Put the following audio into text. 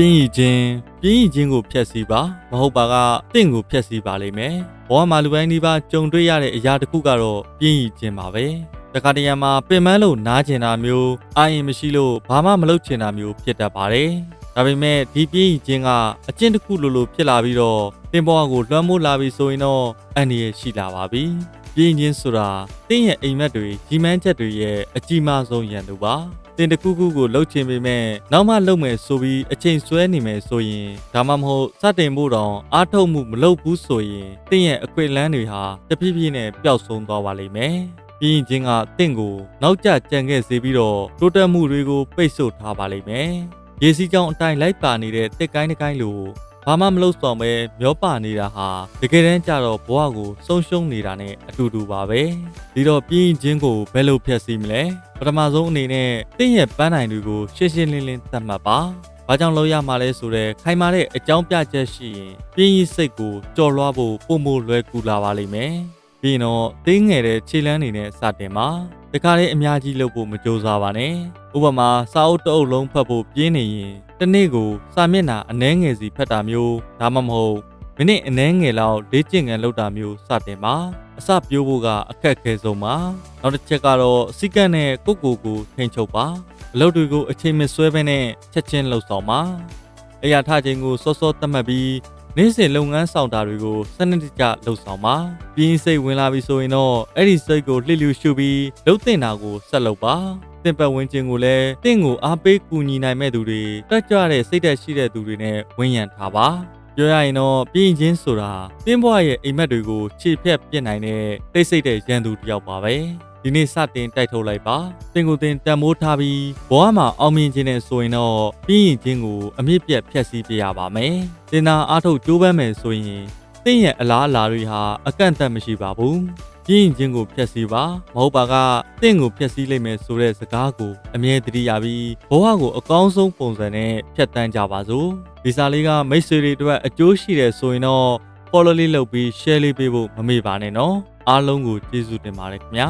ပြင်းရည်ချင်းကိုဖျက်ဆီးပါမဟုတ်ပါကတင့်ကိုဖျက်ဆီးပါလိမ့်မယ်ဘဝမှာလူတိုင်းဒီပါကြုံတွေ့ရတဲ့အရာတစ်ခုကတော့ပြင်းရည်ချင်းပါပဲတခါတရံမှာပင်ပန်းလို့နားကျင်တာမျိုးအာရင်မရှိလို့ဘာမှမလုပ်ချင်တာမျိုးဖြစ်တတ်ပါတယ်ဒါပေမဲ့ဒီပြင်းရည်ချင်းကအကျင့်တစ်ခုလိုဖြစ်လာပြီးတော့တင်ဘဝကိုလွှမ်းမိုးလာပြီဆိုရင်တော့အန္တရာယ်ရှိလာပါပြီပြင်းချင်းဆိုတာတင်းရဲ့အိမ်မက်တွေကြီးမန်းချက်တွေရဲ့အကြီးမားဆုံးရန်သူပါတင်တခုခုကိုလှုပ်ချင်ပေမဲ့နောက်မှလှုပ်မယ်ဆိုပြီးအချိန်ဆွဲနေမယ်ဆိုရင်ဒါမှမဟုတ်စတင်ဖို့တောင်အားထုတ်မှုမလုပ်ဘူးဆိုရင်တင်းရဲ့အခွင့်အလမ်းတွေဟာတဖြည်းဖြည်းနဲ့ပျောက်ဆုံးသွားပါလိမ့်မယ်ပြင်းချင်းကတင့်ကိုနောက်ကျကြံခဲ့စေပြီးတော့တိုးတက်မှုတွေကိုပိတ်ဆို့ထားပါလိမ့်မယ်ရေစီးကြောင်းအတိုင်းလိုက်ပါနေတဲ့တက်ကိုင်းတစ်ကိုင်းလိုဘာမှမလုပ်ဆောင်ပဲမျောပါနေတာဟာတကယ်တမ်းကျတော့ဘဝကိုဆုံးရှုံးနေတာနဲ့အတူတူပါပဲဒီတော့ပြင်းချင်းကိုဘယ်လိုဖျက်ဆီးမလဲပထမဆုံးအနေနဲ့တင့်ရဲ့ပန်းတိုင်တွေကိုရှင်းရှင်းလင်းလင်းသတ်မှတ်ပါဘာကြောင့်လုပ်ရမှာလဲဆိုတော့ခိုင်မာတဲ့အကြောင်းပြချက်ရှိရင်ပြင်းရင်စိတ်ကိုကြော်လွှားဖို့ပုံမလွယ်ကူလာပါလိမ့်မယ်ပြီးရင်တော့တင်းငယ်တဲ့ခြေလမ်းတွေနဲ့စတင်ပါတခါတည်းအများကြီးလုပ်ဖို့မကြိုးစားပါနဲ့ဥပမာစာအုပ်တစ်အုပ်လုံးဖတ်ဖို့ပြင်းနေရင်တစ်နေ့ကိုစာမျက်နှာအနည်းငယ်စီဖတ်တာမျိုးဒါမှမဟုတ်မိနစ်အနည်းငယ်လောက်လေ့ကျင့်ခန်းလုပ်တာမျိုးစတင်ပါအစပြိုးဖို့ကအခက်အခဲဆုံးပါနောက်တစ်ချက်ကတော့စီကံနဲ့ကိုထိန်ချုပ်ပါအလုပ်တွေကိုအချိန်မဆွဲဘဲနဲ့ချက်ချင်းလှုပ်ဆောင်ပါအရာထချိန်ကိုစောစောသတ်မှတ်ပြီးနေ့စဉ်လုပ်ငန်းဆောင်တာတွေကိုစနစ်တကျလှုပ်ဆောင်ပါပြင်းစိတ်ဝင်လာပြီဆိုရင်တော့အဲ့ဒီစိတ်ကိုလှစ်လျူရှုပြီးလှုပ်တင်တာကိုဆက်လုပ်ပါတင့်ပတ်ဝန်းကျင်ကိုလည်းတင့်ကိုအားပေးကူညီနိုင်မဲ့သူတွေတက်ကြွတဲ့စိတ်သက်ရှိတဲ့သူတွေနဲ့ဝန်းရံထားပါပြောရရင်တော့ပြင်းချင်းဆိုတာတင်းဘွားရဲ့အိမ်မက်တွေကိုခြေဖြတ်ပြစ်နိုင်တဲ့တိတ်ဆိတ်တဲ့ရန်သူတစ်ယောက်ပါပဲဒီနေ့စတင်တိုက်ထုတ်လိုက်ပါတင်ကိုတင်တန်မိုးထားပြီးဘဝမှာအောင်မြင်ခြင်းနဲ့ဆိုရင်တော့ပြင်းရင်ချင်းကိုအမြင့်ပြတ်ဖျက်ဆီးပြရပါမယ်တင်သာအားထုတ်ကြိုးပမ်းမယ်ဆိုရင်တင့်ရဲ့အလားအလာတွေဟာအကန့်အသတ်မရှိပါဘူးပြင်းရင်ချင်းကိုဖျက်ဆီးပါမဟုတ်ပါကတင့်ကိုဖျက်ဆီးလိုက်မယ်ဆိုတဲ့စကားကိုအမြဲတတိယပြီးဘဝကိုအကောင်းဆုံးပုံစံနဲ့ဖြတ်တန်းကြပါစို့ဒီစာလေးကမိတ်ဆွေတွေအတွက်အကျိုးရှိတယ်ဆိုရင်တော့ follow လေးလုပ်ပြီး share လေးပေးဖို့မမေ့ပါနဲ့နော်အားလုံးကိုကျေးဇူးတင်ပါတယ်ခင်ဗျာ